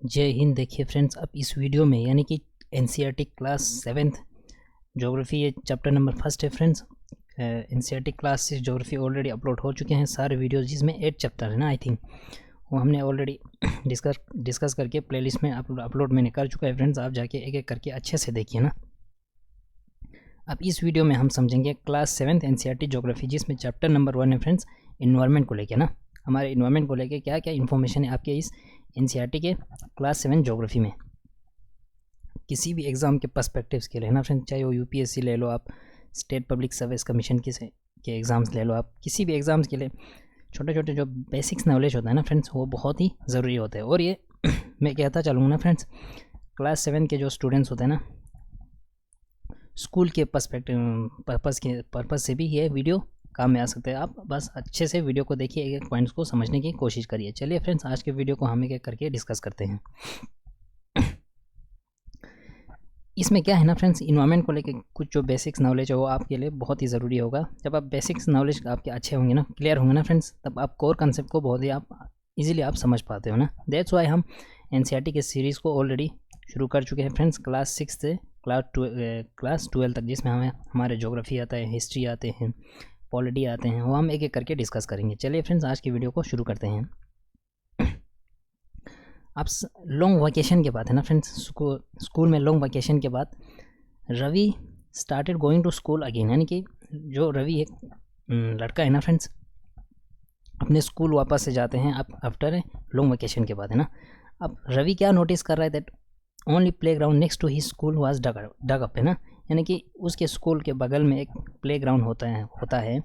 जय हिंद। देखिए फ्रेंड्स, अब इस वीडियो में यानी कि एनसीईआरटी क्लास 7th ज्योग्राफी ये चैप्टर नंबर 1 है friends. NCERT class 6 geography already upload हो चुके हैं सारे वीडियोस, जिसमें 8 चैप्टर है ना आई थिंक, वो हमने ऑलरेडी डिस्कस करके प्लेलिस्ट में अपलोड मैंने कर चुका है फ्रेंड्स। आप जाके एक एक करके अच्छे से देखिए ना। अब इस वीडियो में हम समझेंगे क्लास 7th एनसीईआरटी ज्योग्राफी, जिसमें चैप्टर नंबर 1 है फ्रेंड्स, इन्वायरमेंट को लेके ना। हमारे इन्वायरमेंट को लेके क्या क्या इन्फॉर्मेशन है आपके इस एनसीईआरटी के क्लास 7 ज्योग्राफी में। किसी भी एग्ज़ाम के पर्सपेक्टिव्स के लिए ना फ्रेंड्स, चाहे वो यूपीएससी ले लो आप, स्टेट पब्लिक सर्विस कमीशन के एग्ज़ाम्स ले लो आप, किसी भी एग्ज़ाम्स के लिए छोटे छोटे जो बेसिक्स नॉलेज होता है ना फ्रेंड्स, वो बहुत ही ज़रूरी होता है। और ये मैं कहता चलूँगा ना फ्रेंड्स, क्लास 7 के जो स्टूडेंट्स होते हैं ना, स्कूल के पर्पज़ से भी ये वीडियो काम में आ सकते हैं। आप बस अच्छे से वीडियो को देखिए, एक एक पॉइंट्स को समझने की कोशिश करिए। चलिए फ्रेंड्स, आज के वीडियो को हम एक एक करके डिस्कस करते हैं। इसमें क्या है ना फ्रेंड्स, इन्वायरमेंट को लेके कुछ जो बेसिक्स नॉलेज है वो आपके लिए बहुत ही ज़रूरी होगा। जब आप बेसिक्स नॉलेज आपके अच्छे होंगे ना, क्लियर होंगे ना फ्रेंड्स, तब आप कोर कंसेप्ट को बहुत ही आप इजीली आप समझ पाते हो ना। दैट्स वाई हम एनसीईआरटी के सीरीज़ को ऑलरेडी शुरू कर चुके हैं फ्रेंड्स, क्लास 6 से क्लास 12 तक, जिसमें हमें हमारे ज्योग्राफी आता है, हिस्ट्री आते हैं, पॉलिटी आते हैं, वो हम एक एक करके डिस्कस करेंगे। चलिए फ्रेंड्स, आज की वीडियो को शुरू करते हैं। अब लॉन्ग वेकेशन के बाद है ना फ्रेंड्स, स्कूल में लॉन्ग वेकेशन के बाद Ravi started going to school again, यानी कि जो रवि एक लड़का है ना फ्रेंड्स, अपने स्कूल वापस से जाते हैं अब आफ्टर लॉन्ग वेकेशन के बाद है ना। अब रवि क्या नोटिस कर रहा है, that only playground next to the school was dug up है ना, यानी कि उसके स्कूल के बगल में एक प्ले ग्राउंड होता है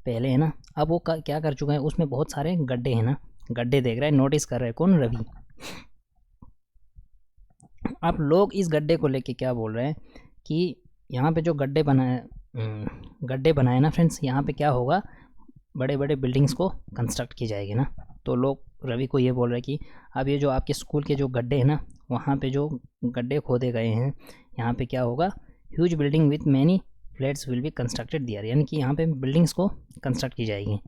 पहले है ना। अब वो क्या कर चुका है, उसमें बहुत सारे गड्ढे हैं ना, गड्ढे देख रहा है, नोटिस कर रहा है कौन, रवि। अब लोग इस गड्ढे को लेके क्या बोल रहे हैं कि यहाँ पे जो गड्ढे बनाए ना फ्रेंड्स, यहाँ पे क्या होगा, बड़े बड़े बिल्डिंग्स को कंस्ट्रक्ट की जाएगी ना। तो लोग रवि को ये बोल रहे हैं कि अब ये जो आपके स्कूल के जो गड्ढे हैं ना, वहाँ पे जो गड्ढे खोदे गए हैं, यहाँ पे क्या होगा, huge building with many flats will be constructed there, यानी कि यहाँ पे बिल्डिंग्स को कंस्ट्रक्ट की जाएगी।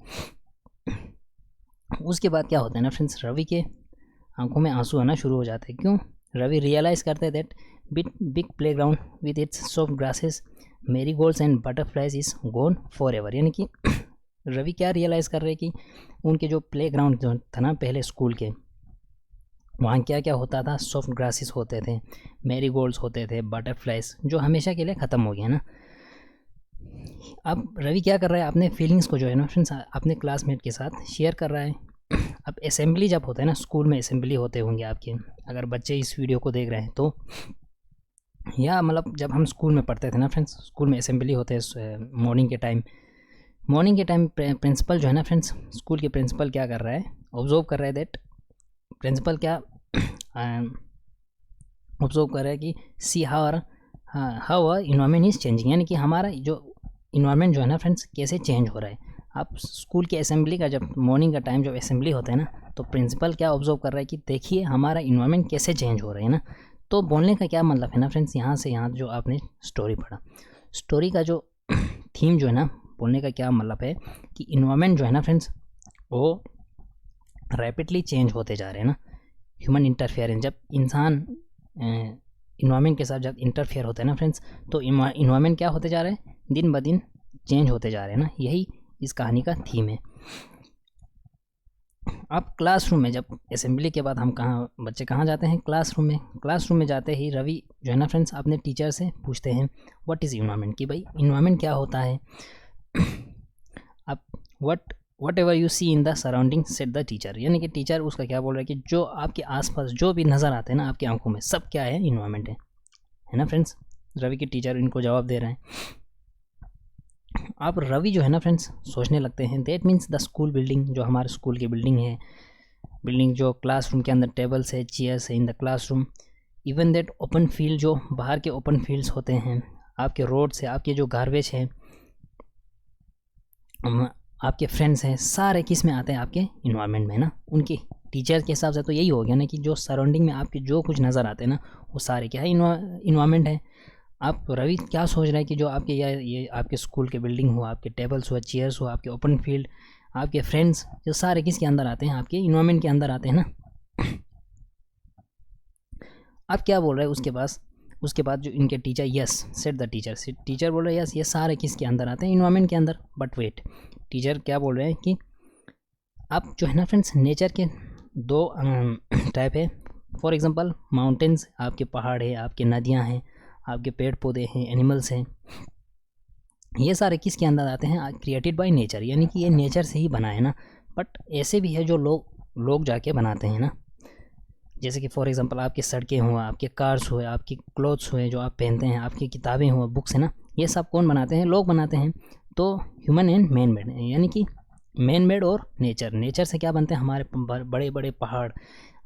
उसके बाद क्या होता है ना फ्रेंड्स, रवि के आंखों में आंसू आना शुरू हो जाते हैं। क्यों? रवि रियलाइज करते हैं that big playground with its soft grasses, marigolds and butterflies is gone forever, यानी कि रवि क्या रियलाइज़ कर रहे हैं कि उनके जो प्ले ग्राउंड जो था ना पहले स्कूल के, वहाँ क्या क्या होता था, सॉफ्ट ग्रासेस होते थे, मेरीगोल्ड्स होते थे, बटरफ्लाइज, जो हमेशा के लिए ख़त्म हो गया ना। अब रवि क्या कर रहा है, अपने फीलिंग्स को जो है ना फ्रेंड्स अपने क्लासमेट के साथ शेयर कर रहा है। अब असेंबली जब होता है ना, स्कूल में असेंबली होते होंगे आपके, अगर बच्चे इस वीडियो को देख रहे हैं तो, या मतलब जब हम स्कूल में पढ़ते थे ना फ्रेंड्स, स्कूल में असेंबली होते हैं मॉर्निंग के टाइम प्रिंसिपल जो है ना फ्रेंड्स, स्कूल के प्रिंसिपल क्या कर रहा है, ऑब्जर्व कर रहा है दैट प्रिंसिपल क्या ऑब्जर्व कर रहा है कि see how environment is changing, यानी कि हमारा जो इन्वायरमेंट जो है ना फ्रेंड्स कैसे चेंज हो रहा है। आप स्कूल के असेंबली का जब मॉर्निंग का टाइम जब असेंबली होता है ना, तो प्रिंसिपल क्या ऑब्जर्व कर रहा है कि देखिए हमारा इन्वायरमेंट कैसे चेंज हो रहा है ना। तो बोलने का क्या मतलब है ना फ्रेंड्स, यहाँ से यहाँ जो आपने स्टोरी पढ़ा, स्टोरी का जो थीम जो है ना, बोलने का क्या मतलब है कि इन्वायरमेंट जो है ना फ्रेंड्स, वो रैपिडली चेंज होते जा रहे हैं ना। ह्यूमन इंटरफेरेंस, जब इंसान इन्वायरमेंट के साथ जब इंटरफेयर होते हैं ना फ्रेंड्स, तो इन्वायरमेंट क्या होते जा रहे हैं, दिन ब दिन चेंज होते जा रहे हैं ना। यही इस कहानी का थीम है। अब क्लासरूम में जब असेंबली के बाद हम बच्चे कहाँ जाते हैं, क्लासरूम में जाते ही रवि जो है ना फ्रेंड्स अपने टीचर से पूछते हैं व्हाट इज़ इन्वायरमेंट, कि भाई इन्वायरमेंट क्या होता है। अब whatever you see in the surrounding set the teacher, यानी कि टीचर उसका क्या बोल रहा है कि जो आपके आसपास जो भी नज़र आते हैं ना आपकी आंखों में, सब क्या है, इन्वायरमेंट है ना फ्रेंड्स। रवि के टीचर इनको जवाब दे रहे हैं। अब रवि जो है ना फ्रेंड्स सोचने लगते हैं, that means the school building, जो हमारे स्कूल की बिल्डिंग है, बिल्डिंग जो क्लासरूम के अंदर टेबल्स है, चेयर्स है in the classroom, even that open field, जो बाहर के ओपन फील्ड्स होते हैं, आपके रोड्स है, आपके जो गार्बेज है, आपके फ्रेंड्स हैं, सारे किस में आते हैं, आपके इन्वायरमेंट में ना। उनके टीचर के हिसाब से तो यही हो गया ना कि जो सराउंडिंग में आपके जो कुछ नज़र आते हैं ना, वो सारे क्या है, इन्वायरमेंट है। आप रवि क्या सोच रहे हैं कि जो आपके ये आपके स्कूल के बिल्डिंग हो, आपके टेबल्स हो, चेयर्स हो, आपके ओपन फील्ड, आपके फ्रेंड्स, जो सारे किसके अंदर आते हैं, आपके इन्वायरमेंट के अंदर आते हैं ना। अब क्या बोल रहे हैं उसके बाद जो इनके teacher, yes set the teacher, teacher बोल रहे हैं यस ये सारे किसके अंदर आते हैं, इन्वायरमेंट के अंदर। बट वेट, टीचर क्या बोल रहे हैं कि अब जो है ना फ्रेंड्स, नेचर के दो टाइप है। फॉर एग्जांपल माउंटेन्स, आपके पहाड़ है, आपके नदियां हैं, आपके पेड़ पौधे हैं, एनिमल्स हैं, ये सारे किसके अंदर आते हैं, क्रिएटेड बाय नेचर, यानी कि ये नेचर से ही बना है ना। बट ऐसे भी है जो लोग जाके बनाते हैं ना, जैसे कि फॉर एग्जांपल आपकी सड़कें हुआ, आपके कार्स हुए, आपकी क्लोथ्स हुए जो आप पहनते हैं, आपकी किताबें हुआ, बुक्स है ना, ये सब कौन बनाते हैं, लोग बनाते हैं। तो ह्यूमन एंड मैन मेड, यानी कि मैन मेड और नेचर से क्या बनते हैं, हमारे बड़े बड़े पहाड़,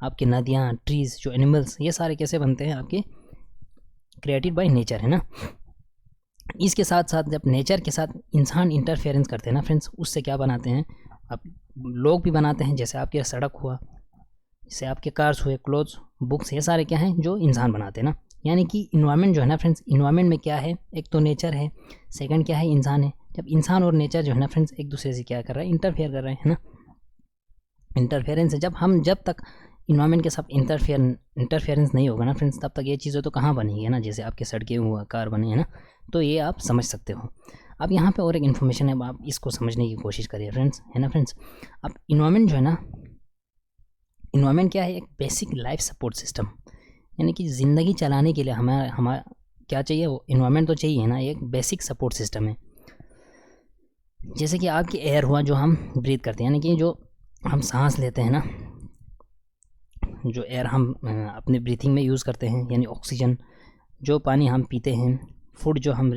आपकी नदियाँ, ट्रीज़, जो एनिमल्स, ये सारे कैसे बनते हैं, आपके क्रिएटेड बाय नेचर है ना। इसके साथ साथ जब नेचर के साथ इंसान इंटरफेरेंस करते हैं ना फ्रेंड्स, उससे क्या बनाते हैं, आप लोग भी बनाते हैं, जैसे आपके सड़क हुआ, जैसे आपके कार्स हुए, क्लोथ्स, बुक्स, ये सारे क्या हैं जो इंसान बनाते हैं ना। यानी कि इन्वायरमेंट जो है ना फ्रेंड्स, इन्वायरमेंट में क्या है, एक तो नेचर है, सेकंड क्या है, इंसान है। जब इंसान और नेचर जो है ना फ्रेंड्स एक दूसरे से क्या कर रहा है, इंटरफेयर कर रहे हैं ना। इंटरफेरेंस है, जब तक इन्वायरमेंट के साथ इंटरफेरेंस नहीं होगा ना फ्रेंड्स, तब तक ये चीज़ें तो कहाँ बनेगी ना, जैसे आपके सड़कें हुआ, कार बने हैं ना, तो ये आप समझ सकते हो। अब यहाँ पे और एक इन्फॉर्मेशन है, आप इसको समझने की कोशिश करिए फ्रेंड्स, है ना फ्रेंड्स। अब इन्वायरमेंट जो है ना, इन्वायरमेंट क्या है, एक बेसिक लाइफ सपोर्ट सिस्टम, यानी कि ज़िंदगी चलाने के लिए हमारा क्या चाहिए, वो इन्वायरमेंट तो चाहिए ना, एक बेसिक सपोर्ट सिस्टम है। जैसे कि आपकी एयर हुआ जो हम ब्रीथ करते हैं, यानी कि जो हम सांस लेते हैं ना, जो एयर हम अपने ब्रीथिंग में यूज़ करते हैं, यानी ऑक्सीजन, जो पानी हम पीते हैं, फूड जो हम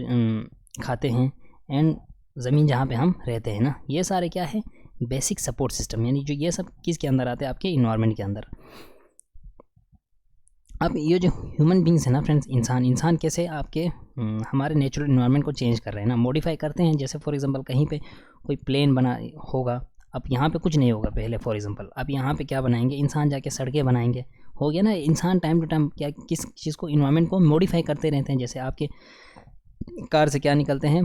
खाते हैं, एंड ज़मीन जहाँ पे हम रहते हैं ना, ये सारे क्या है, बेसिक सपोर्ट सिस्टम, यानी जो ये सब किसके अंदर आते हैं, आपके इन्वायरमेंट के अंदर। अब ये जो ह्यूमन बींग्स है ना फ्रेंड्स, इंसान कैसे आपके हमारे नेचुरल इन्वायरमेंट को चेंज कर रहे हैं ना, मॉडिफाई करते हैं। जैसे फॉर एग्जांपल कहीं पे कोई प्लेन बना होगा, अब यहाँ पे कुछ नहीं होगा पहले, फॉर एग्जांपल अब यहाँ पे क्या बनाएंगे, इंसान जाके सड़कें बनाएंगे, हो गया ना। इंसान टाइम टू टाइम क्या किस चीज़ को, इन्वायरमेंट को मॉडिफाई करते रहते हैं। जैसे आपके कार से क्या निकलते हैं,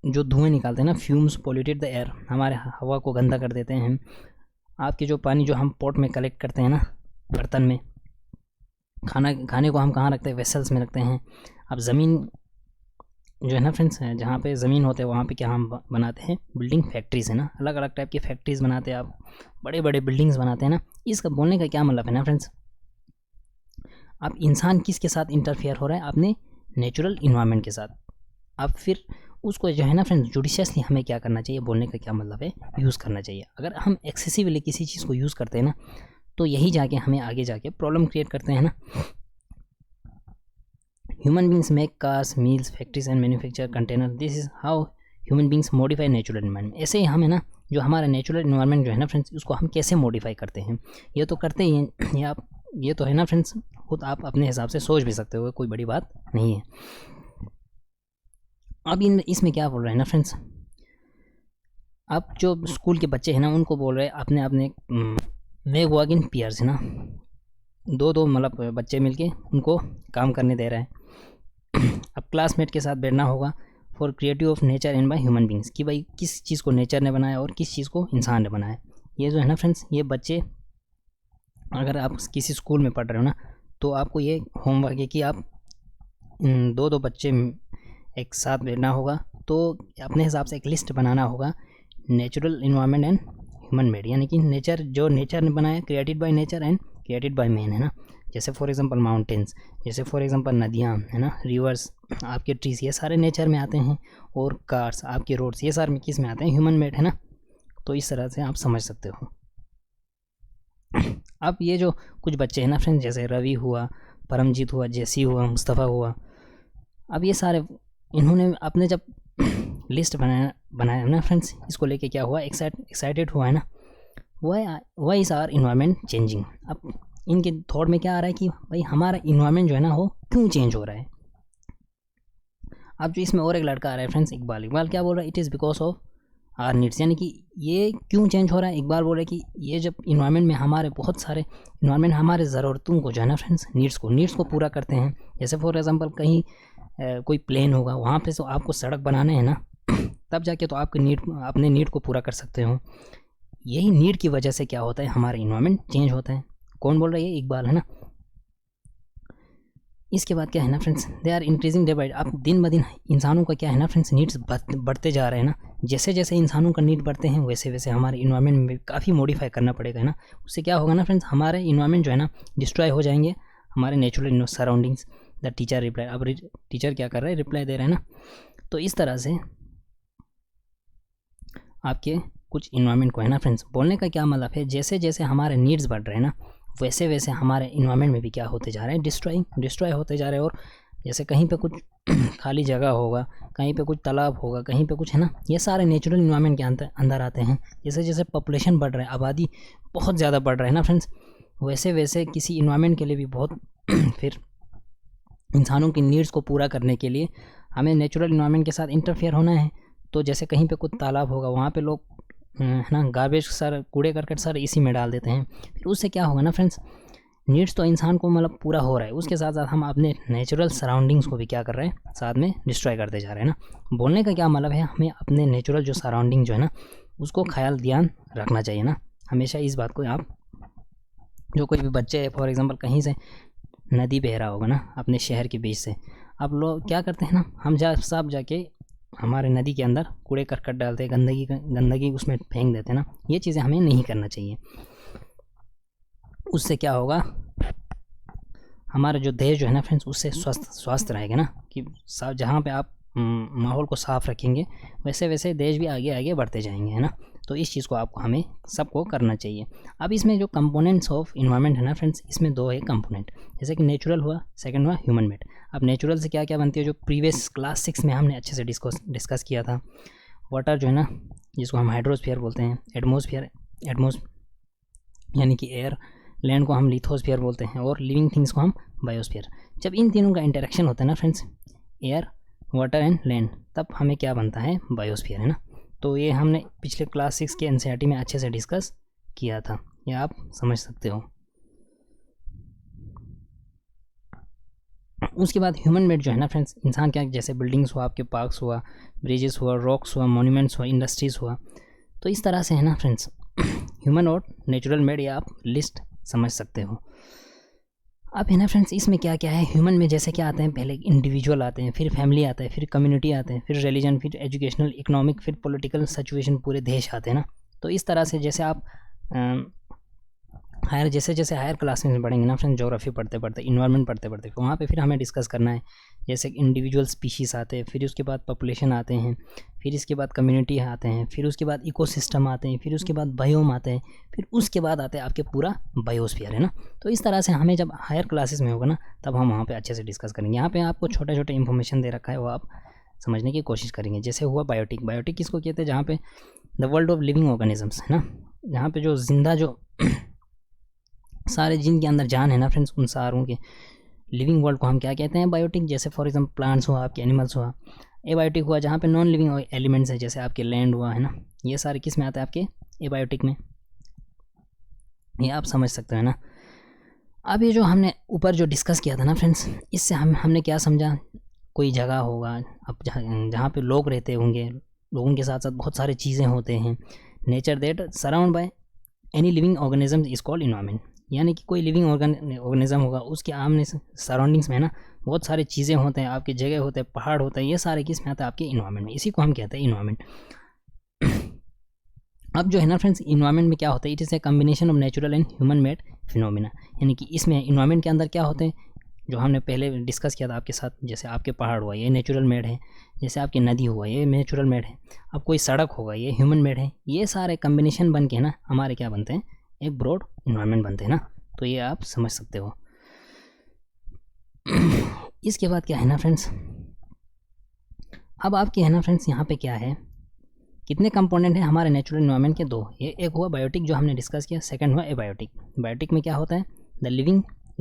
जो धुएँ निकालते हैं ना, फ्यूम्स पोल्यूटेड द एयर, हमारे हवा को गंदा कर देते हैं। आपके जो पानी जो हम पॉट में कलेक्ट करते हैं ना, बर्तन में, खाने को हम कहाँ रखते हैं, वेसल्स में रखते हैं। अब ज़मीन जो है ना फ्रेंड्स, जहाँ पे ज़मीन होते हैं वहाँ पे क्या हम बनाते हैं, बिल्डिंग फैक्ट्रीज़ है ना, अलग अलग टाइप की फैक्ट्रीज़ बनाते हैं, आप बड़े बड़े बिल्डिंग्स बनाते हैं ना। इसका बोलने का क्या मतलब है ना फ्रेंड्स, अब इंसान किसके साथ इंटरफेयर हो रहा है, अपने नेचुरल इन्वायरमेंट के साथ। अब फिर उसको जो है ना फ्रेंड्स, जुडिशियसली हमें क्या करना चाहिए, बोलने का क्या मतलब है, यूज़ करना चाहिए। अगर हम एक्सेसिवली किसी चीज़ को यूज़ करते हैं ना, तो यही जाके हमें आगे जाके प्रॉब्लम क्रिएट करते हैं ना। Human beings make cars, meals, factories and manufacture container, this is how human beings modify natural environment. ऐसे ही हम है ना, जो हमारा नेचुरल इन्वायरमेंट जो है ना फ्रेंड्स, उसको हम कैसे मॉडिफाई करते हैं, ये तो करते ही हैं, ये तो है ना फ्रेंड्स, खुद आप अपने हिसाब से सोच भी सकते हो, कोई बड़ी बात नहीं है। अब इसमें क्या बोल रहे हैं ना फ्रेंड्स, अब जो स्कूल के बच्चे हैं ना, उनको बोल रहे हैं अपने मेक वर्क इन पेयर्स है ना, दो मतलब बच्चे मिलके उनको काम करने दे रहे हैं। अब क्लासमेट के साथ बैठना होगा for creative of nature and by human beings, कि भाई किस चीज़ को नेचर ने बनाया और किस चीज़ को इंसान ने बनाया। ये जो है ना फ्रेंड्स, ये बच्चे, अगर आप किसी स्कूल में पढ़ रहे हो ना, तो आपको ये होमवर्क है कि आप दो बच्चे एक साथ बैठना होगा, तो अपने हिसाब से एक लिस्ट बनाना होगा, natural environment and human made, यानी कि नेचर, जो नेचर ने बनाया, created by nature and created by man है ना। जैसे फॉर एग्जांपल माउंटेन्स, जैसे फॉर एग्जांपल नदियाँ है ना, रिवर्स, आपके ट्रीज, ये सारे नेचर में आते हैं, और कार्स, आपके रोड्स, ये सारे किस में आते हैं, ह्यूमन मेड है ना। तो इस तरह से आप समझ सकते हो। अब ये जो कुछ बच्चे हैं ना फ्रेंड्स, जैसे रवि हुआ, परमजीत हुआ, जेसी हुआ, मुस्तफ़ा हुआ, अब ये सारे इन्होंने अपने जब लिस्ट बनाया ना फ्रेंड्स, इसको लेके क्या हुआ, एक्साइटेड हुआ है ना, why is our environment changing. अब इनके थॉट में क्या आ रहा है कि भाई हमारा इन्वायरमेंट जो है ना, वो क्यों चेंज हो रहा है। अब जो इसमें और एक लड़का आ रहा है फ्रेंड्स, इकबाल क्या बोल रहा है, it is because of our needs, यानी कि ये क्यों चेंज हो रहा है। इकबाल बोल रहा है कि ये जब इन्वायरमेंट में हमारे बहुत सारे इन्वायरमेंट हमारे ज़रूरतों को जो है ना फ्रेंड्स, नीड्स को पूरा करते हैं। जैसे फॉर एग्जांपल कहीं कोई प्लेन होगा, वहाँ पे तो आपको सड़क बनाना है ना, तब जाके तो आपके अपने नीड को पूरा कर सकते हो। यही नीड की वजह से क्या होता है, हमारा इन्वायरमेंट चेंज होता है। कौन बोल रहा है, ये इकबाल है ना। इसके बाद क्या है ना friends, they are increasing day by day. अब दिन ब दिन इंसानों का क्या है ना फ्रेंड्स, नीड्स बढ़ते जा रहे हैं ना। जैसे जैसे इंसानों का नीड बढ़ते हैं वैसे वैसे हमारे इन्वायरमेंट में भी काफ़ी मॉडिफाई करना पड़ेगा है ना। उससे क्या होगा ना फ्रेंड्स, हमारे इन्वायरमेंट जो है ना डिस्ट्रॉय हो जाएंगे, हमारे natural surroundings. The teacher reply, अब टीचर क्या कर रहा है, रिप्लाई दे रहा है ना। तो इस तरह से आपके कुछ इन्वायरमेंट को है ना फ्रेंड्स, बोलने का क्या मतलब है, जैसे जैसे हमारे नीड्स बढ़ रहे हैं ना वैसे वैसे हमारे इन्वायरमेंट में भी क्या होते जा रहे हैं, डिस्ट्रॉय होते जा रहे हैं। और जैसे कहीं पे कुछ खाली जगह होगा, कहीं पे कुछ तालाब होगा, कहीं पे कुछ है ना, ये सारे नेचुरल इन्वायरमेंट के अंदर आते हैं। जैसे जैसे पॉपुलेशन बढ़ रहा है, आबादी बहुत ज़्यादा बढ़ रहा है ना फ्रेंड्स, वैसे वैसे किसी इन्वायरमेंट के लिए भी बहुत फिर इंसानों की नीड्स को पूरा करने के लिए हमें नेचुरल इन्वायरमेंट के साथ इंटरफेयर होना है। तो जैसे कहीं पे कुछ तालाब होगा, वहाँ पे लोग है ना गार्बेज सारे कूड़े करकट सारे इसी में डाल देते हैं। फिर उससे क्या होगा ना फ्रेंड्स, नीड्स तो इंसान को मतलब पूरा हो रहा है, उसके साथ साथ हम अपने नेचुरल सराउंडिंग्स को भी क्या कर रहे हैं, साथ में डिस्ट्रॉय करते जा रहे हैं ना। बोलने का क्या मतलब है, हमें अपने नेचुरल जो सराउंडिंग जो है ना उसको ख्याल ध्यान रखना चाहिए ना हमेशा। इस बात को आप, जो कोई भी बच्चे है फॉर एग्जांपल कहीं से नदी बह रहा होगा ना अपने शहर के बीच से, अब लोग क्या करते हैं ना, हम सब जाके हमारे नदी के अंदर कूड़े करकट डालते हैं, गंदगी उसमें फेंक देते हैं ना। ये चीज़ें हमें नहीं करना चाहिए। उससे क्या होगा, हमारा जो देश जो है ना फ्रेंड्स उससे स्वस्थ रहेगा ना। कि जहाँ पे आप माहौल को साफ़ रखेंगे वैसे वैसे देश भी आगे आगे बढ़ते जाएंगे है ना। तो इस चीज़ को आपको हमें सबको करना चाहिए। अब इसमें जो कंपोनेंट्स ऑफ इन्वायरमेंट है ना फ्रेंड्स, इसमें दो है कंपोनेंट, जैसे कि नेचुरल हुआ, सेकंड हुआ ह्यूमन मेड। अब नेचुरल से क्या क्या बनती है, जो प्रीवियस क्लास 6 में हमने अच्छे से डिस्कस किया था। वाटर जो है ना, जिसको हम हाइड्रोस्फीयर बोलते हैं, एटमोसफियर यानी कि एयर, लैंड को हम लिथोस्फीयर बोलते हैं, और लिविंग थिंग्स को हम बायोस्फीयर। जब इन तीनों का इंटरेक्शन होता है ना friends, air, water and land, तब हमें क्या बनता है, बायोस्फीयर है ना। तो ये हमने पिछले क्लास 6 के एनसीईआरटी में अच्छे से डिस्कस किया था, ये आप समझ सकते हो। उसके बाद ह्यूमन मेड जो है ना फ्रेंड्स, इंसान क्या, जैसे बिल्डिंग्स हुआ, आपके पार्क्स हुआ, ब्रिजेस हुआ, रॉक्स हुआ, मॉन्यूमेंट्स हुआ, इंडस्ट्रीज़ हुआ। तो इस तरह से है ना फ्रेंड्स ह्यूमन और नेचुरल मेड, ये आप लिस्ट समझ सकते हो। अब है ना फ्रेंड्स, इसमें क्या क्या है, ह्यूमन में जैसे क्या आते हैं, पहले इंडिविजुअल आते हैं, फिर फैमिली आता है, फिर कम्युनिटी आते हैं, फिर रिलीजन, फिर एजुकेशनल, इकोनॉमिक, फिर पॉलिटिकल सिचुएशन, पूरे देश आते हैं ना। तो इस तरह से जैसे आप जैसे जैसे हायर क्लास में बढ़ेंगे ना फ्रेंड्स, ज्योग्राफी पढ़ते पढ़ते, इन्वायरमेंट पढ़ते पढ़ते, वहाँ पे फिर हमें डिस्कस करना है, जैसे इंडिविजुअल स्पीशीज़ आते हैं, फिर उसके बाद पॉपुलेशन आते हैं, फिर इसके बाद कम्युनिटी आते हैं, फिर उसके बाद इकोसिस्टम आते हैं, फिर उसके बाद बायोम आते हैं, फिर उसके बाद आते हैं आपके पूरा बायोस्फीयर है ना। तो इस तरह से हमें जब हायर क्लासेस में होगा ना, तब हम वहाँ पर अच्छे से डिस्कस करेंगे। यहाँ पर आपको छोटे छोटे इन्फॉर्मेशन दे रखा है, वो आप समझने की कोशिश करेंगे। जैसे हुआ बायोटिक, बायोटिक किसको कहते हैं, जहाँ पे the world of living organisms है ना, जहाँ पे जो जिंदा, जो सारे जिनके अंदर जान है ना फ्रेंड्स, उन सारों के लिविंग वर्ल्ड को हम क्या कहते हैं, बायोटिक। जैसे फॉर एग्जांपल प्लांट्स हुआ, आपके एनिमल्स हुआ। एबायोटिक हुआ जहाँ पे नॉन लिविंग एलिमेंट्स है, जैसे आपके लैंड हुआ है ना, ये सारे किस में आते हैं, आपके एबायोटिक में। ये आप समझ सकते हैं ना। अब ये जो हमने ऊपर जो डिस्कस किया था ना फ्रेंड्स, इससे हमने क्या समझा, कोई जगह होगा अब जहाँ पे लोग रहते होंगे, लोगों के साथ साथ बहुत सारी चीज़ें होते हैं, nature that surround by any living organism is called environment. यानी कि कोई लिविंग ऑर्गेनिज्म होगा, उसके आमने सराउंडिंग्स में ना बहुत सारी चीज़ें होते हैं, आपकी जगह होते हैं, पहाड़ होते हैं, ये सारे किस में आते हैं, आपके इन्वायरमेंट में। इसी को हम कहते हैं इन्वायरमेंट। अब जो है ना फ्रेंड्स, इन्वायरमेंट में क्या होता है, it is a combination of natural and human made phenomena. यानी कि इसमें इन्वायरमेंट के अंदर क्या होते हैं, जो हमने पहले डिस्कस किया था आपके साथ, जैसे आपके पहाड़ हुआ, ये नेचुरल मेड है, जैसे आपकी नदी हुआ, ये नेचुरल मेड है, अब कोई सड़क होगा, ये ह्यूमन मेड है। ये सारे कम्बिनेशन बन के ना हमारे क्या बनते हैं, एक ब्रॉड इन्वायरमेंट बनते हैं ना। तो ये आप समझ सकते हो। इसके बाद क्या है ना फ्रेंड्स, अब आपके है ना फ्रेंड्स, यहाँ पे क्या है, कितने कंपोनेंट हैं हमारे नेचुरल इन्वायरमेंट के, दो। ये एक हुआ बायोटिक जो हमने डिस्कस किया, सेकंड हुआ एबायोटिक। बायोटिक में क्या होता है,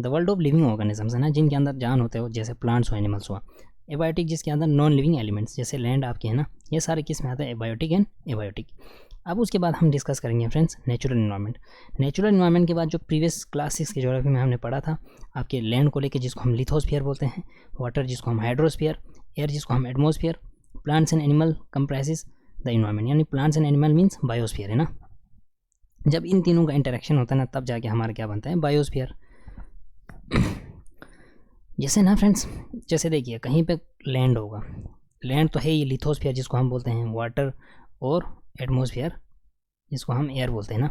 the world of living organisms है ना, जिनके अंदर जान होते हो, जैसे प्लांट्स हो, एनिमल्स हुआ। एबायोटिक जिसके अंदर नॉन लिविंग एलिमेंट्स, जैसे लैंड आपके है ना, ये सारे किस में आते हैं, एबायोटिक एंड एबायोटिक। अब उसके बाद हम डिस्कस करेंगे friends natural environment. Natural environment के बाद जो प्रीवियस क्लास 6 के ज्योग्राफी में हमने पढ़ा था, आपके लैंड को लेके, जिसको हम लिथोस्फीयर बोलते हैं, वाटर जिसको हम हाइड्रोस्फीयर, एयर जिसको हम atmosphere, plants and animal comprises the environment, यानी plants and animal means biosphere है ना। जब इन तीनों का इंटरेक्शन होता है ना, तब जाके हमारा क्या बनता है, बायोस्फीयर। जैसे ना फ्रेंड्स, जैसे देखिए कहीं पे लैंड होगा, लैंड तो है ये लिथोस्फीयर जिसको हम बोलते हैं वाटर, और एटमॉस्फेयर जिसको हम एयर बोलते हैं ना।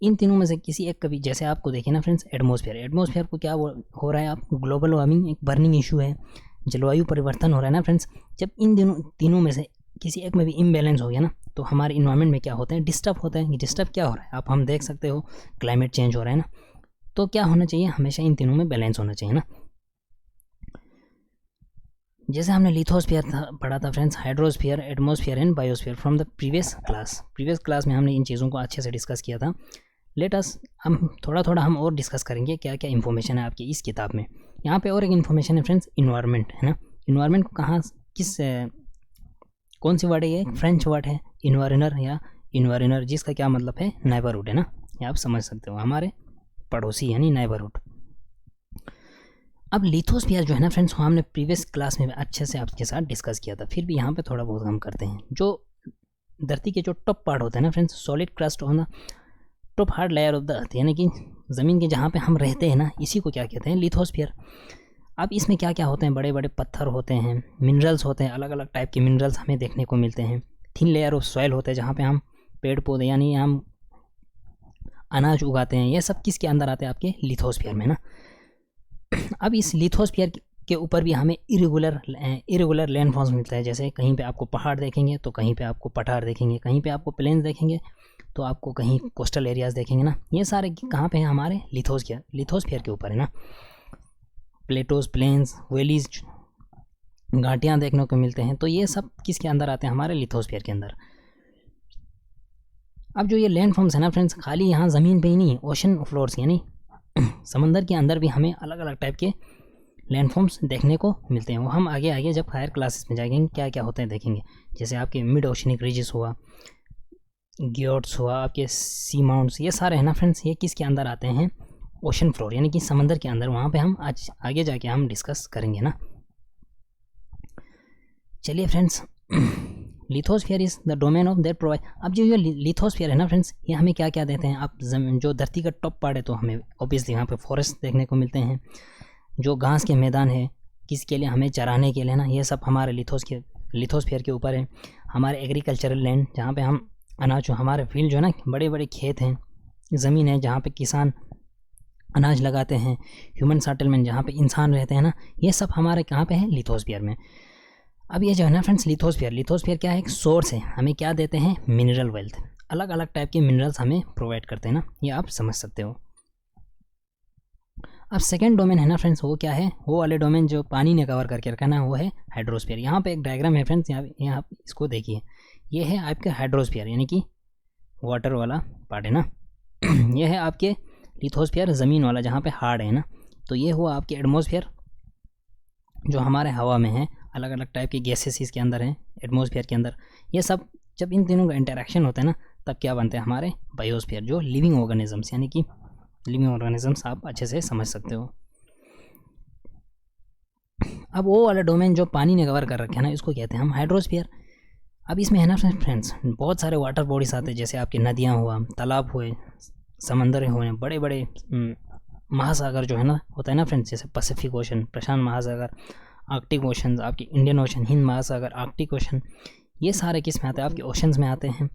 इन तीनों में से किसी एक कभी, जैसे आपको देखिए ना फ्रेंड्स, एटमॉस्फेयर को क्या हो रहा है, आप ग्लोबल वार्मिंग एक बर्निंग इशू है, जलवायु परिवर्तन हो रहा है ना फ्रेंड्स। जब इन तीनों में से किसी एक में भी इम्बैलेंस हो गया ना, तो हमारे इन्वायरमेंट में क्या होते हैं, डिस्टर्ब होते हैं। डिस्टर्ब क्या हो रहा है, आप हम देख सकते हो क्लाइमेट चेंज हो रहा है ना। तो क्या होना चाहिए, हमेशा इन तीनों में बैलेंस होना चाहिए ना। जैसे हमने लिथोस्फीयर पढ़ा था friends, hydrosphere, atmosphere and biosphere from the previous class में हमने इन चीज़ों को अच्छे से डिस्कस किया था। लेट अस, हम थोड़ा थोड़ा हम और डिस्कस करेंगे क्या क्या इन्फॉर्मेशन है आपकी इस किताब में। यहाँ पे और एक इन्फॉर्मेशन है फ्रेंड्स, इन्वायरमेंट है ना। इन्वायरमेंट को कहाँ, कौन सी वर्ड है ये, फ्रेंच वर्ड है इन्वायरनर या इन्वायरनर, जिसका क्या मतलब है, नेबरहुड है ना। ये आप समझ सकते हो, हमारे पड़ोसी यानी नेबरहुड। अब लिथोस्फीयर जो है ना फ्रेंड्स, हमने प्रीवियस क्लास में अच्छे से आपके साथ डिस्कस किया था, फिर भी यहाँ पे थोड़ा बहुत हम करते हैं। जो धरती के जो टॉप पार्ट होता है ना फ्रेंड्स, सॉलिड क्रस्ट होना, top hard layer of the अर्थ, यानी कि ज़मीन के जहाँ पे हम रहते हैं ना, इसी को क्या कहते हैं, लिथोस्फीयर। अब इसमें क्या क्या होते हैं, बड़े बड़े पत्थर होते हैं, मिनरल्स होते हैं, अलग अलग टाइप के मिनरल्स हमें देखने को मिलते हैं। थिन लेयर ऑफ सॉइल होते हैं जहाँ पे हम पेड़ पौधे यानी हम अनाज उगाते हैं। ये सब किसके अंदर आते हैं, आपके लिथोस्फीयर में ना। अब इस लिथोस्फीयर के ऊपर भी हमें इरेगुलर लैंडफॉर्म्स मिलता है। जैसे कहीं पे आपको पहाड़ देखेंगे तो कहीं पे आपको पठार देखेंगे, कहीं पे आपको प्लेन्स देखेंगे तो आपको कहीं कोस्टल एरियाज़ देखेंगे ना। ये सारे कहाँ पे हैं, हमारे लिथोस्फीयर के ऊपर है ना। प्लेटोज, प्लेन्स, वैलीज, घाटियाँ देखने को मिलते हैं। तो ये सब किसके अंदर आते हैं, हमारे लिथोस्फीयर के अंदर। अब जो ये लैंडफॉर्म्स है ना फ्रेंड्स, खाली यहाँ ज़मीन पे ही नहीं, ओशन फ्लोर्स यानी समंदर के अंदर भी हमें अलग अलग टाइप के लैंडफॉर्म्स देखने को मिलते हैं। वो हम आगे आगे जब हायर क्लासेस में जाएंगे क्या क्या होते हैं देखेंगे। जैसे आपके मिड ओशनिक रिजेस हुआ, ग्योट्स हुआ, आपके सी माउंट्स, ये सारे हैं ना फ्रेंड्स, ये किसके अंदर आते हैं, ओशन फ्लोर यानी कि समंदर के अंदर। वहाँ पे हम आज आगे जाके हम डिस्कस करेंगे ना। चलिए friends, lithosphere is the domain of that provide. अब जो ये लिथोस्फीयर है ना फ्रेंड्स, ये हमें क्या क्या देते हैं, आप जो धरती का टॉप पार्ट है तो हमें ऑब्वियसली यहाँ पे फॉरेस्ट देखने को मिलते हैं। जो घास के मैदान है किसके लिए, हमें चराने के लिए ना, ये सब हमारे लिथोस्फीयर के ऊपर है। हमारे एग्रीकल्चरल लैंड जहाँ पे हम अनाज, हमारे फील्ड जो है ना, बड़े बड़े खेत हैं, ज़मीन है जहाँ पे किसान अनाज लगाते हैं, ह्यूमन सेटलमेंट जहाँ पे इंसान रहते हैं ना, ये सब हमारे कहाँ पे है, लिथोस्फीयर में। अब ये जो है ना फ्रेंड्स, लिथोस्फीयर क्या है, एक सोर्स है, हमें क्या देते हैं, मिनरल वेल्थ, अलग अलग टाइप के मिनरल्स हमें प्रोवाइड करते हैं ना, ये आप समझ सकते हो। अब सेकंड डोमेन है ना फ्रेंड्स, वो क्या है, वो वाले डोमेन जो पानी ने कवर करके रखा ना, वो है हाइड्रोस्फीयर। यहाँ पे एक डायग्राम है फ्रेंड्स, यहाँ आप इसको देखिए, ये है आपका हाइड्रोस्फीयर यानी कि वाटर वाला पार्ट है ना। ये है आपके लिथोस्फीयर, ज़मीन वाला जहाँ पे हार्ड है ना। तो ये हुआ आपके एटमॉस्फेयर जो हमारे हवा में है, अलग अलग टाइप के गैसेस इसके अंदर हैं एटमॉस्फेयर के अंदर। ये सब जब इन तीनों का इंटरेक्शन होता है ना, तब क्या बनते हैं, हमारे बायोस्फीयर, जो लिविंग ऑर्गेनिजम्स, यानी कि लिविंग ऑर्गेनिजम्स आप अच्छे से समझ सकते हो। अब वो वाला डोमेन जो पानी ने कवर कर रखे हैं ना, इसको कहते हैं हम हाइड्रोस्फीयर। अब इसमें है ना फ्रेंड्स, बहुत सारे वाटर बॉडीज आते हैं, जैसे आपकी नदियाँ हुआ, तालाब हुए, समंदर हुए, बड़े बड़े महासागर जो है ना होता है ना फ्रेंड्स, जैसे पैसिफिक ओशन, प्रशांत महासागर, आर्कटिक ओशन, आपके इंडियन ओशन, हिंद महासागर, आर्कटिक ओशन, ये सारे किस में आते हैं, आपके ओशंस में आते हैं।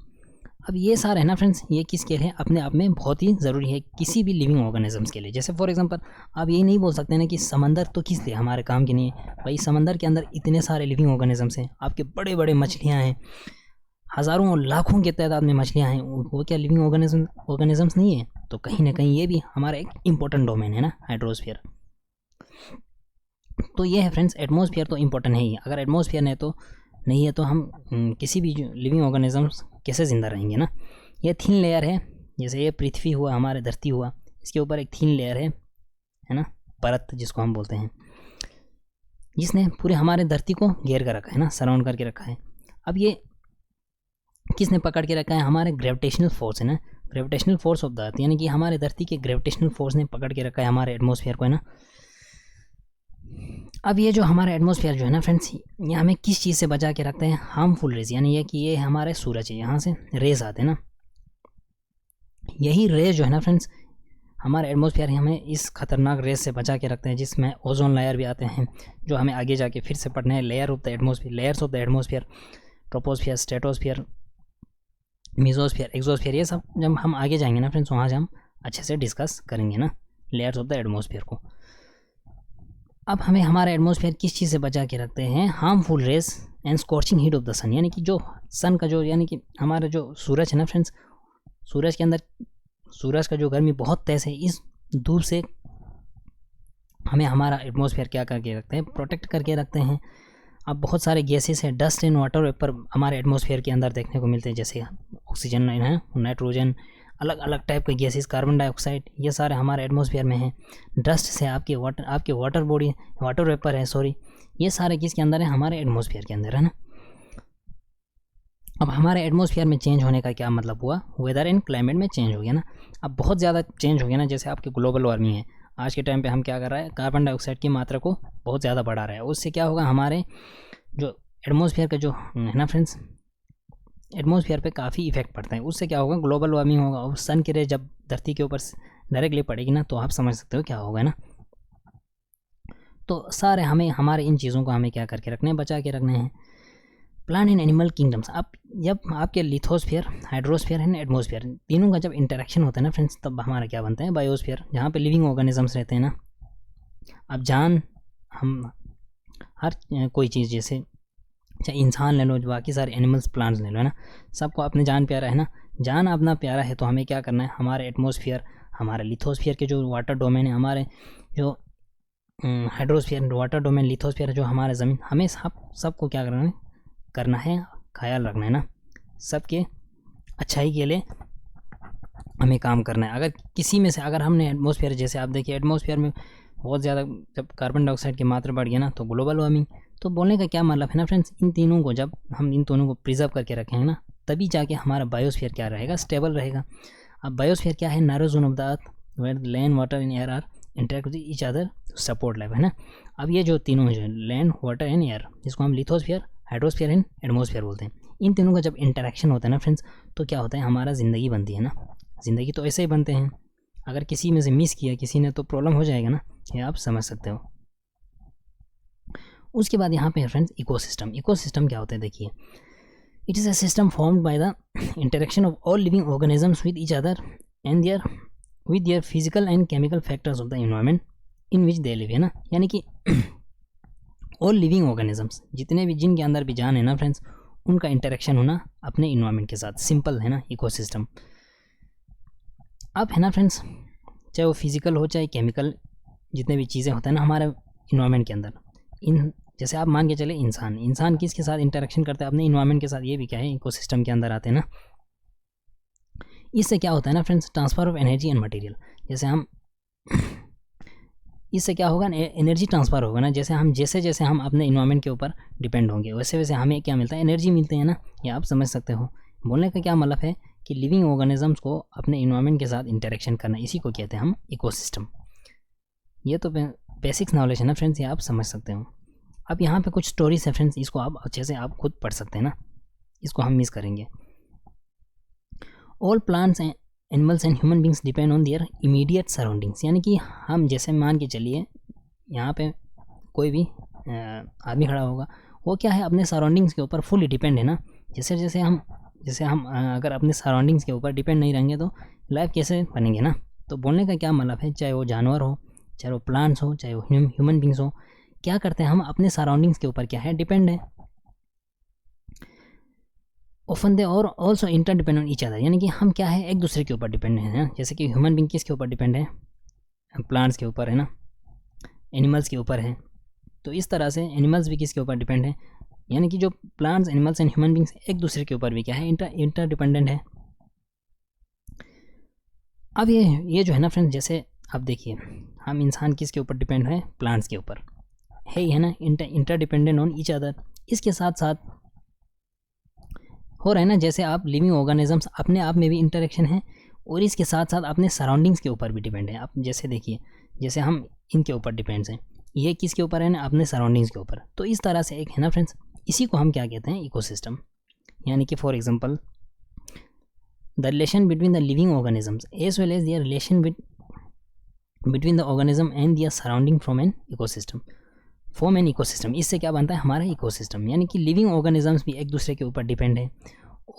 अब ये सारे है ना फ्रेंड्स, ये किसके लिए, अपने आप में बहुत ही ज़रूरी है किसी भी लिविंग ऑर्गेनिजम्स के लिए। जैसे फॉर एग्जांपल आप यही नहीं बोल सकते ना कि समंदर तो किस लिए, हमारे काम के नहीं है। भाई समंदर के अंदर इतने सारे लिविंग ऑर्गेनिजम्स हैं, आपके बड़े बड़े मछलियाँ हैं, हज़ारों और लाखों के तादाद में मछलियाँ हैं, वो क्या लिविंग ऑर्गेनिजम्स नहीं है। तो कहीं ना कहीं ये भी हमारा एक इम्पोर्टेंट डोमेन है ना, हाइड्रोस्फीयर। तो ये है फ्रेंड्स, एटमॉस्फेयर तो इम्पोर्टेंट है ही। अगर एटमॉस्फेयर नहीं है तो हम किसी भी लिविंग ऑर्गेनिजम्स कैसे ज़िंदा रहेंगे ना। ये थिन लेयर है, जैसे ये पृथ्वी हुआ, हमारे धरती हुआ, इसके ऊपर एक थिन लेयर है ना, परत जिसको हम बोलते हैं, जिसने पूरे हमारे धरती को घेर कर रखा है ना, सराउंड करके रखा है। अब ये किसने पकड़ के रखा है, हमारे ग्रेविटेशनल फोर्स है ना, ग्रेविटेशनल फोर्स ऑफ द अर्थ, यानी कि हमारे धरती के ग्रेविटेशनल फोर्स ने पकड़ के रखा है हमारे एटमॉस्फेयर को है ना। अब ये जो हमारा एटमॉस्फेयर जो है ना फ्रेंड्स, ये हमें किस चीज़ से बचा के रखते हैं, हार्मफुल रेज, यानी ये कि ये हमारे सूरज है, यहाँ से रेज आते हैं ना, यही रेज जो है ना फ्रेंड्स हमारे एटमॉस्फेयर हमें इस खतरनाक रेस से बचा के रखते हैं, जिसमें ओजोन लेयर भी आते हैं, जो हमें आगे जाके फिर से पढ़ने हैं। Layer of the atmosphere, layers of the atmosphere, troposphere, stratosphere, mesosphere, exosphere, ये सब जब हम आगे जाएंगे ना फ्रेंड्स, वहाँ से हम अच्छे से डिस्कस करेंगे ना लेयर्स ऑफ द एटमॉस्फेयर को। अब हमें हमारा एटमॉस्फेयर किस चीज़ से बचा के रखते हैं? Harmful rays and scorching heat of the sun, यानी कि जो सन का जो, यानी कि हमारा जो सूरज है ना फ्रेंड्स, सूरज के अंदर सूरज का जो गर्मी बहुत तेज है, इस धूप से हमें हमारा एटमॉस्फेयर क्या करके रखते हैं? प्रोटेक्ट करके रखते हैं। अब बहुत सारे गैसेस हैं, डस्ट एंड वाटर वेपर हमारे एटमॉस्फेयर के अंदर देखने को मिलते हैं, जैसे ऑक्सीजन है, नाइट्रोजन, अलग अलग टाइप के गैसेस, कार्बन डाइऑक्साइड, ये सारे हमारे एटमॉस्फेयर में हैं। डस्ट से आपके वाटर बॉडी, वाटर वेपर है सॉरी, ये सारे किसके अंदर है? हमारे एटमॉस्फेयर के अंदर है ना। अब हमारे एटमॉस्फेयर में चेंज होने का क्या मतलब हुआ? वेदर एंड क्लाइमेट में चेंज हो गया ना। अब बहुत ज़्यादा चेंज हो गया ना, जैसे आपकी ग्लोबल वार्मिंग है, आज के टाइम पे हम क्या कर रहे हैं? कार्बन डाइऑक्साइड की मात्रा को बहुत ज़्यादा बढ़ा रहे हैं। उससे क्या होगा? हमारे जो एटमॉस्फेयर का जो है ना फ्रेंड्स, एटमॉस्फेयर पे काफ़ी इफेक्ट पड़ता है। उससे क्या होगा? ग्लोबल वार्मिंग होगा, और सन की रे जब धरती के ऊपर डायरेक्टली पड़ेगी ना, तो आप समझ सकते हो क्या होगा ना। तो सारे हमें हमारे इन चीज़ों को हमें क्या करके रखने हैं? बचा के रखने हैं। प्लांट एंड एनिमल किंगडम्स, अब जब आपके लिथोस्फीयर, हाइड्रोस्फीयर एंड एटमॉस्फेयर, तीनों का जब इंटरेक्शन होता है ना फ्रेंड्स, तब हमारा क्या बनता है? बायोस्फीयर, जहाँ पे लिविंग ऑर्गेनिजम्स रहते हैं ना। अब जान, हम हर कोई चीज़, जैसे चाहे इंसान ले लो, बाकी सारे एनिमल्स, प्लांट्स ले लो, है ना, सबको अपने जान प्यारा है ना। जान अपना प्यारा है, तो हमें क्या करना है? हमारे एटमॉस्फेयर, हमारे लिथोस्फीयर के जो वाटर डोमेन है, हमारे जो हाइड्रोस्फीयर वाटर डोमेन, लिथोस्फीयर जो हमारे ज़मीन, हमें सबको क्या करना है? ख्याल रखना है ना। सबके अच्छाई के लिए हमें काम करना है। अगर किसी में से, अगर हमने एटमॉस्फेयर, जैसे आप देखिए एटमॉस्फेयर में बहुत ज़्यादा जब कार्बन डाइऑक्साइड की मात्रा बढ़ गया ना, तो ग्लोबल वार्मिंग। तो बोलने का क्या मतलब है ना फ्रेंड्स, इन तीनों को जब हम इन दोनों को प्रिजर्व करके रखेंगे ना, तभी जाके हमारा बायोस्फीयर क्या रहेगा? स्टेबल रहेगा। अब बायोस्फीयर क्या है? Narrow zone of the earth where land, water and air are interact with each other support life, है ना। अब ये जो तीनों है, लैंड, वाटर एंड एयर, जिसको हम लिथोस्फीयर, हाइड्रोस्फीयर एंड एटमॉस्फेयर बोलते हैं, इन तीनों का जब इंटरेक्शन होता है ना फ्रेंड्स, तो क्या होता है? हमारा ज़िंदगी बनती है ना। ज़िंदगी तो ऐसे ही बनते हैं, अगर किसी में से मिस किया किसी ने, तो प्रॉब्लम हो जाएगा ना, ये आप समझ सकते हो। उसके बाद यहाँ पे है फ्रेंड्स इकोसिस्टम। इकोसिस्टम क्या होता है? देखिए, it is a system formed by the interaction of all living organisms with each other and their physical and chemical factors of the environment in which they live, है ना। यानी कि all living organisms, जितने भी, जिनके अंदर भी जान है ना फ्रेंड्स, उनका इंटरेक्शन होना अपने इन्वायरमेंट के साथ, सिंपल है ना इकोसिस्टम। अब है ना फ्रेंड्स, चाहे वो फिजिकल हो चाहे केमिकल, जितने भी चीज़ें होते हैं ना हमारे इन्वायरमेंट के अंदर, इन जैसे आप मान के चले इंसान किसके साथ इंटरेक्शन करता है? अपने इन्वायरमेंट के साथ। ये भी क्या है? इकोसिस्टम के अंदर आते हैं ना। इससे क्या होता है ना friends? Transfer of energy and material. जैसे हम इससे क्या होगा? एनर्जी ट्रांसफ़र होगा ना। जैसे हम अपने इन्वायरमेंट के ऊपर डिपेंड होंगे, वैसे वैसे हमें क्या मिलता है? एनर्जी मिलते हैं ना। ये आप समझ सकते हो। बोलने का क्या मतलब है कि लिविंग ऑर्गेनिजम्स को अपने इन्वायरमेंट के साथ इंटरेक्शन करना, इसी को कहते हैं हम इकोसिस्टम। ये तो बेसिक्स नॉलेज है ना फ्रेंड्स, ये आप समझ सकते हो। अब यहाँ पे कुछ स्टोरीज है फ्रेंड्स, इसको आप अच्छे से आप खुद पढ़ सकते हैं ना, इसको हम मिस करेंगे। All plants and animals and human beings depend on their immediate surroundings. यानी कि हम जैसे मान के चलिए, यहाँ पे कोई भी आदमी खड़ा होगा, वो क्या है? अपने सराउंडिंग्स के ऊपर फुली डिपेंड है ना। जैसे हम अगर अपने सराउंडिंग्स के ऊपर डिपेंड नहीं रहेंगे, तो लाइफ कैसे बनेंगे ना। तो बोलने का क्या मतलब है? चाहे वो जानवर हो, चाहे वो प्लांट्स हो, चाहे वो ह्यूमन बींग्स हो, क्या करते हैं? हम अपने सराउंडिंग्स के ऊपर क्या है? डिपेंड है। ऑफन दे और also inter depend on each other, यानी कि हम क्या है? एक दूसरे के ऊपर डिपेंड है ना। जैसे कि ह्यूमन बींग किसके ऊपर डिपेंड है? प्लांट्स के ऊपर, है ना, एनिमल्स के ऊपर है। तो इस तरह से एनिमल्स भी किसके ऊपर डिपेंड है? यानी कि जो plants, animals and human beings एक दूसरे के ऊपर भी क्या है? इंटर डिपेंडेंट है। अब ये जो है ना फ्रेंड्स, जैसे अब देखिए, हम इंसान किसके ऊपर डिपेंड है? प्लांट्स के ऊपर है ना, inter dependent on each other. इसके साथ साथ हो रहा है ना, जैसे आप लिविंग ऑर्गेनिजम्स अपने आप में भी इंटरेक्शन है, और इसके साथ साथ अपने सराउंडिंग्स के ऊपर भी डिपेंड है। आप जैसे देखिए, जैसे हम इनके ऊपर डिपेंड्स हैं, ये किसके ऊपर है ना? अपने सराउंडिंग्स के ऊपर। तो इस तरह से एक है ना फ्रेंड्स, इसी को हम क्या कहते हैं? इकोसिस्टम। यानी कि for example, the relation between the living organisms as well as their relation with between the organism and their surrounding from an ecosystem, form an ecosystem. इससे क्या बनता है हमारा इकोसिस्टम, यानी कि लिविंग ऑर्गेनिजम्स भी एक दूसरे के ऊपर डिपेंड है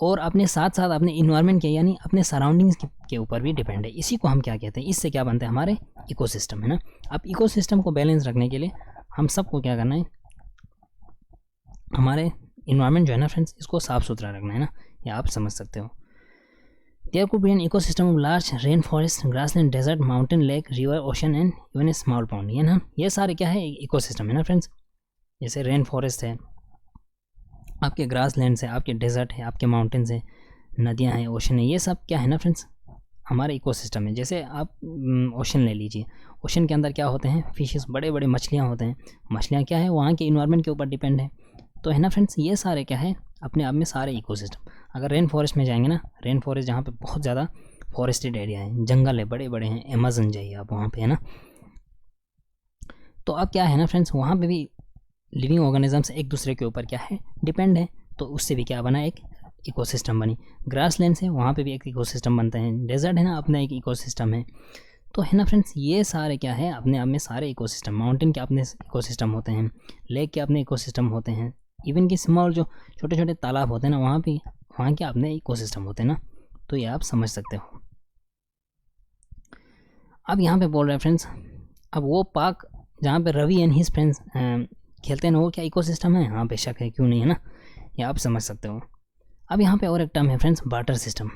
और अपने साथ साथ अपने इन्वायरमेंट के यानी अपने सराउंडिंग्स के ऊपर भी डिपेंड है। इसी को हम क्या कहते हैं, इससे क्या बनता है हमारे इकोसिस्टम, है ना। अब इकोसिस्टम को बैलेंस रखने के लिए हम सबको क्या करना है, हमारे इन्वायरमेंट जो है ना फ्रेंड्स, इसको साफ़ सुथरा रखना है ना, ये आप समझ सकते हो। There could be an ecosystem of large rain forest, grassland, desert, mountain, lake, river, ocean and even a small pond, ये ना, ये सारे क्या है इकोसिस्टम है ना फ्रेंड्स। जैसे रेन फॉरेस्ट है, आपके ग्रास लैंड्स है, आपके डेजर्ट है, आपके माउंटेन्स है, नदियाँ हैं, ओशन है, ये सब क्या है ना फ्रेंड्स हमारे इकोसिस्टम है। जैसे आप ओशन ले लीजिए, ओशन के अंदर क्या होते हैं फिशेस, बड़े बड़े मछलियाँ होते हैं। मछलियाँ क्या है वहाँ के इन्वायरमेंट के ऊपर डिपेंड है, तो है ना फ्रेंड्स, ये सारे क्या है अपने आप में सारे इकोसिस्टम। अगर रेन फॉरेस्ट में जाएंगे ना, रेन फॉरेस्ट जहाँ पे बहुत ज़्यादा फॉरेस्टेड एरिया है, जंगल है, बड़े बड़े हैं, अमेज़न जाइए आप वहाँ पे, है ना। तो अब क्या है ना फ्रेंड्स, वहाँ पे भी लिविंग ऑर्गेनिजम्स एक दूसरे के ऊपर क्या है डिपेंड है, तो उससे भी क्या बना एक इकोसिस्टम बनी। ग्रास लैंड है, वहाँ पे भी एक इकोसिस्टम बनते हैं। डेजर्ट है ना, अपना एक इकोसिस्टम है। तो है ना फ्रेंड्स, ये सारे क्या है अपने आप में सारे इकोसिस्टम। माउंटेन के अपने इकोसिस्टम होते हैं, लेक के अपने इकोसिस्टम होते हैं, इवन कि स्मॉल जो छोटे छोटे तालाब होते हैं ना, वहाँ के अपने इकोसिस्टम होते हैं ना। तो ये आप समझ सकते हो। अब यहाँ पे बोल रहे हैं फ्रेंड्स, अब वो पार्क जहाँ पे रवि एंड हिज फ्रेंड्स खेलते हैं ना, वो क्या इकोसिस्टम है? हाँ बेशक है, क्यों नहीं, है ना, ये आप समझ सकते हो। अब यहाँ पे और एक टर्म है फ्रेंड्स, बार्टर सिस्टम।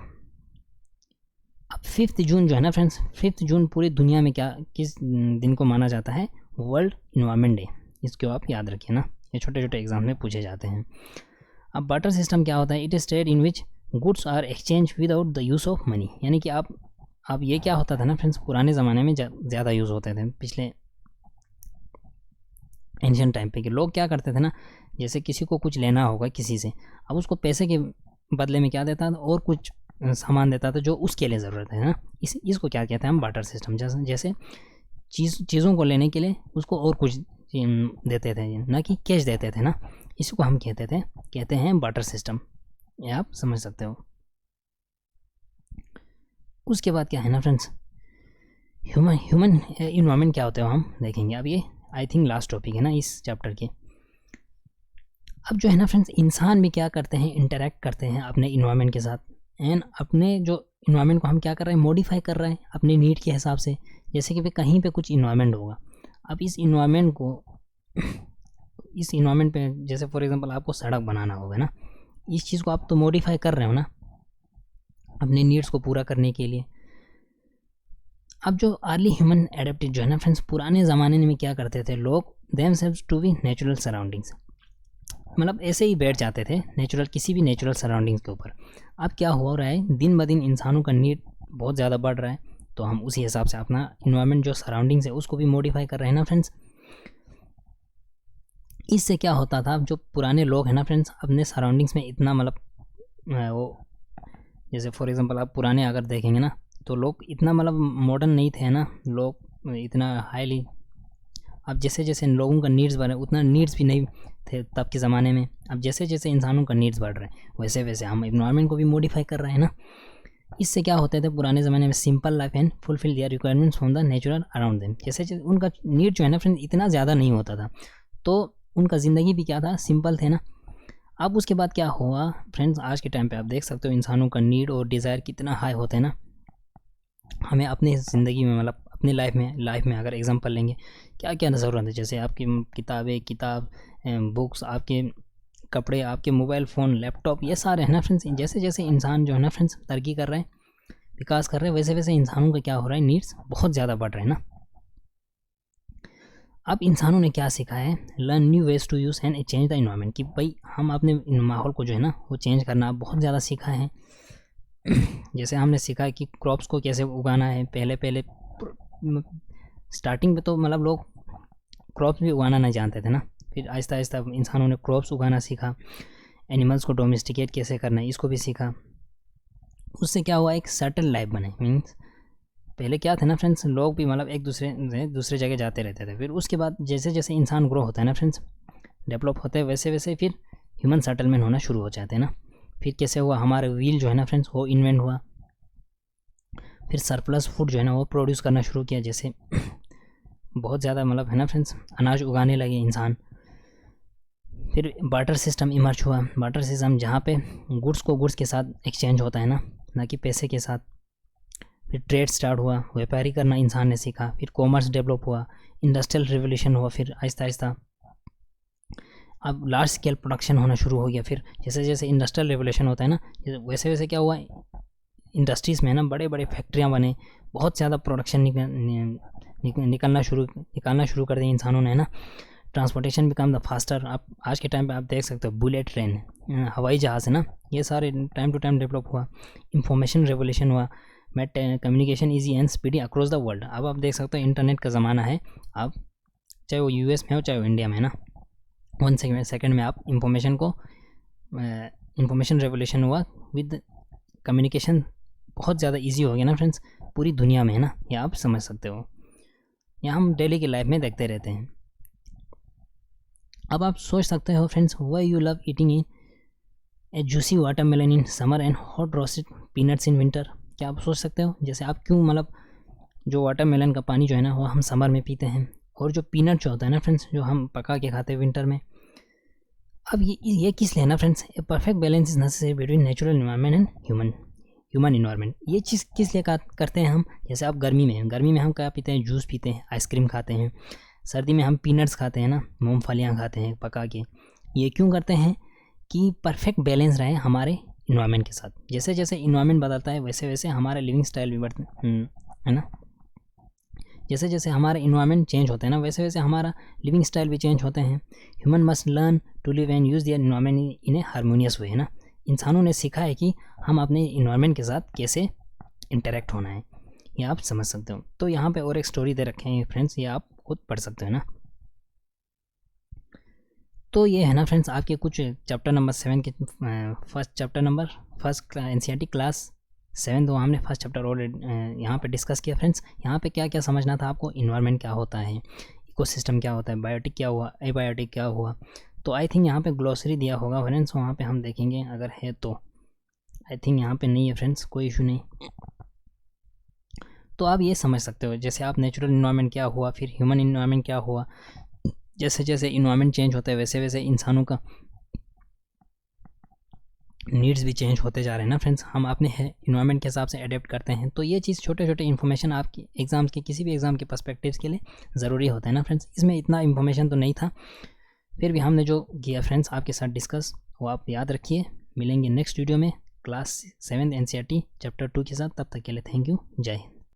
अब 5 जून जो है ना फ्रेंड्स, 5 जून पूरी दुनिया में क्या किस दिन को माना जाता है? World environment day. इसको आप याद रखिए ना, ये छोटे छोटे एग्जाम में पूछे जाते हैं। अब बार्टर सिस्टम क्या होता है? It is trade in which goods are exchange without the use of money. यानी कि आप ये क्या होता था ना फ्रेंड्स, पुराने ज़माने में ज़्यादा यूज़ होते थे, पिछले एंशियंट टाइम पे के लोग क्या करते थे ना, जैसे किसी को कुछ लेना होगा किसी से, अब उसको पैसे के बदले में क्या देता था, और कुछ सामान देता था जो उसके लिए ज़रूरत है ना। इसको क्या कहते हैं हम? Barter system. जैसे चीज़ों को लेने के लिए उसको और कुछ देते थे, ना कि कैश देते थे ना। इसको हम कहते हैं बार्टर सिस्टम। ये आप समझ सकते हो। उसके बाद क्या है ना फ्रेंड्स, ह्यूमन इन्वायरमेंट क्या होता है हम देखेंगे। अब ये आई थिंक लास्ट टॉपिक है ना इस चैप्टर के। अब जो है ना फ्रेंड्स, इंसान भी क्या करते हैं, इंटरेक्ट करते हैं अपने इन्वायरमेंट के साथ, एंड अपने जो इन्वायरमेंट को हम क्या कर रहे हैं, मॉडिफाई कर रहे हैं अपनी नीड के हिसाब से। जैसे कि भाई कहीं पे कुछ इन्वायरमेंट होगा, अब इस इन्वायरमेंट पे जैसे फॉर एग्जांपल आपको सड़क बनाना होगा ना, इस चीज़ को आप तो मॉडिफाई कर रहे हो ना अपने नीड्स को पूरा करने के लिए। अब जो अर्ली ह्यूमन एडेप्टेड जो है ना फ्रेंड्स, पुराने ज़माने में क्या करते थे लोग, themselves to be natural surroundings, मतलब ऐसे ही बैठ जाते थे किसी भी नेचुरल सराउंडिंग्स के ऊपर। अब क्या हो रहा है, दिन ब दिन इंसानों का नीड बहुत ज़्यादा बढ़ रहा है, तो हम उसी हिसाब से अपना इन्वायरमेंट जो सराउंडिंग्स है उसको भी मॉडिफाई कर रहे हैं ना फ्रेंड्स। इससे क्या होता था, जो पुराने लोग हैं ना फ्रेंड्स, अपने सराउंडिंग्स में इतना मतलब वो, जैसे फॉर एग्जांपल आप पुराने अगर देखेंगे ना, तो लोग इतना मतलब मॉडर्न नहीं थे ना, लोग इतना हाईली, अब जैसे जैसे लोगों का नीड्स बढ़ रहे, उतना नीड्स भी नहीं थे तब के ज़माने में। अब जैसे जैसे इंसानों का नीड्स बढ़ रहे हैं, वैसे वैसे हम इन्वायरमेंट को भी मॉडिफाई कर रहे हैं ना। इससे क्या होते थे पुराने ज़माने में, simple life and fulfil there requirements from the natural around them. जैसे जैसे उनका नीड जो है ना फ्रेंड इतना ज़्यादा नहीं होता था, तो उनका ज़िंदगी भी क्या था, सिंपल थे ना। अब उसके बाद क्या हुआ फ्रेंड्स, आज के टाइम पे आप देख सकते हो इंसानों का नीड और डिज़ायर कितना हाई होता है ना। हमें अपनी ज़िंदगी में मतलब अपनी लाइफ में अगर एग्जांपल लेंगे, क्या क्या ज़रूरत है, जैसे आपकी किताब, बुक्स, आपके कपड़े, आपके मोबाइल फ़ोन, लैपटॉप, ये सारे है ना फ्रेंड्स। जैसे जैसे इंसान जो है ना फ्रेंड्स तरक्की कर रहे हैं, विकास कर रहे हैं, वैसे वैसे इंसानों का क्या हो रहा है, नीड्स बहुत ज़्यादा बढ़ रहे हैं ना। अब इंसानों ने क्या सीखा है, learn new ways to use and change the environment, कि भाई हम अपने माहौल को जो है ना वो चेंज करना बहुत ज़्यादा सीखा है। जैसे हमने सीखा है कि क्रॉप्स को कैसे उगाना है। पहले स्टार्टिंग में तो मतलब लोग क्रॉप्स भी उगाना नहीं जानते थे ना, फिर आहिस्ता आहिस्ता इंसानों ने क्रॉप्स उगाना सीखा। एनिमल्स को डोमेस्टिकेट कैसे करना है इसको भी सीखा। उससे क्या हुआ, एक सेटल लाइफ बने। मीन्स पहले क्या थे ना फ्रेंड्स, लोग भी मतलब एक दूसरे जगह जाते रहते थे। फिर उसके बाद जैसे जैसे इंसान ग्रो होता है ना फ्रेंड्स, डेवलप होते हैं, वैसे वैसे फिर ह्यूमन सेटलमेंट होना शुरू हो जाते हैं ना। फिर कैसे हुआ, हमारा व्हील जो है ना फ्रेंड्स वो इन्वेंट हुआ। फिर सरप्लस फूड जो है ना वो प्रोड्यूस करना शुरू किया, जैसे बहुत ज़्यादा मतलब है ना फ्रेंड्स अनाज उगाने लगे इंसान। फिर बार्टर सिस्टम इमर्ज हुआ, बार्टर सिस्टम जहाँ पे गुड्स को गुड्स के साथ एक्सचेंज होता है ना कि पैसे के साथ। फिर ट्रेड स्टार्ट हुआ, व्यापारी करना इंसान ने सीखा। फिर कॉमर्स डेवलप हुआ, इंडस्ट्रियल रिवोल्यूशन हुआ। फिर आहिस्ता आहिस्ता अब लार्ज स्केल प्रोडक्शन होना शुरू हो गया। फिर जैसे जैसे इंडस्ट्रियल रेवोल्यूशन होता है ना वैसे वैसे क्या हुआ, इंडस्ट्रीज़ में ना बड़े बड़े फैक्ट्रियाँ बने, बहुत ज़्यादा प्रोडक्शन निकालना शुरू कर दिया इंसानों ने, है ना। Transportation become the faster. आप आज के टाइम पे आप देख सकते हो बुलेट ट्रेन, हवाई जहाज़ है ना, ये सारे टाइम टू टाइम डेवलप हुआ। इंफॉर्मेशन रेवोल्यूशन हुआ, made communication easy and speedy across the world. अब आप देख सकते हो इंटरनेट का ज़माना है, आप चाहे वो यूएस में हो चाहे वो इंडिया में, है ना, 1 सेकेंड में आप इंफॉर्मेशन रेवोल्यूशन हुआ विद कम्युनिकेशन बहुत ज़्यादा इजी हो गया ना फ्रेंड्स पूरी दुनिया में, है ना, ये आप समझ सकते हो। यह हम डेली की लाइफ में देखते रहते हैं। अब आप सोच सकते हो friends, why you love eating in A juicy watermelon in summer and hot roasted peanuts in winter. क्या आप सोच सकते हो जैसे आप क्यों मतलब जो वाटरमेलन का पानी जो है ना वो हम समर में पीते हैं, और जो पीनट जो होता है ना फ्रेंड्स जो हम पका के खाते हैं विंटर में। अब ये किस लिए ना friends, a perfect balance is necessary between natural environment and human environment. ये चीज़ किस लिए करते हैं हम, जैसे आप गर्मी में हम क्या पीते हैं, जूस पीते हैं, आइसक्रीम खाते हैं। सर्दी में हम पीनट्स खाते हैं ना, मूंगफलियाँ खाते हैं पका के। ये क्यों करते हैं कि परफेक्ट बैलेंस रहे हमारे इन्वायरमेंट के साथ। जैसे जैसे इन्वायरमेंट बदलता है वैसे वैसे हमारा लिविंग स्टाइल भी बढ़ता है ना। जैसे जैसे हमारे इन्वायरमेंट चेंज होते हैं ना वैसे वैसे हमारा लिविंग स्टाइल भी चेंज होते हैं। Human must learn to live and use their environment in a harmonious way, है ना। इंसानों ने सीखा है कि हम अपने इन्वायरमेंट के साथ कैसे इंटरेक्ट होना है, ये आप समझ सकते हो। तो यहाँ पे और एक स्टोरी दे रखे हैं फ्रेंड्स, ये आप खुद पढ़ सकते हो ना। तो ये है ना फ्रेंड्स आपके कुछ चैप्टर नंबर 7 के फर्स्ट एनसीईआरटी क्लास 7 तो हमने फर्स्ट चैप्टर ऑलरेडी यहाँ पे डिस्कस किया फ्रेंड्स। यहाँ पे क्या क्या समझना था आपको, इन्वायरमेंट क्या होता है, इकोसिस्टम क्या होता है, बायोटिक क्या हुआ, एबायोटिक क्या हुआ। तो आई थिंक यहाँ पे ग्लोसरी दिया होगा फ्रेंड्स, वहाँ पे हम देखेंगे अगर है तो। आई थिंक यहाँ पे नहीं है फ्रेंड्स, कोई इशू नहीं। तो आप ये समझ सकते हो जैसे आप नेचुरल इन्वायरमेंट क्या हुआ, फिर ह्यूमन इन्वायरमेंट क्या हुआ। जैसे जैसे इन्वायरमेंट चेंज होता है वैसे वैसे इंसानों का नीड्स भी चेंज होते जा रहे हैं ना फ्रेंड्स, हम अपने इन्वायरमेंट के हिसाब से अडेप्ट करते हैं। तो ये चीज़ छोटे छोटे इन्फॉर्मेशन आपकी एग्ज़ाम्स के किसी भी एग्ज़ाम के पर्सपेक्टिव्स के लिए ज़रूरी होता है ना फ्रेंड्स। इसमें इतना इन्फॉर्मेशन तो नहीं था, फिर भी हमने जो किया फ्रेंड्स आपके साथ डिस्कस वो आप याद रखिए। मिलेंगे नेक्स्ट वीडियो में क्लास 7 एनसीईआरटी चैप्टर 2 के साथ, तब तक के लिए थैंक यू, जय हिंद।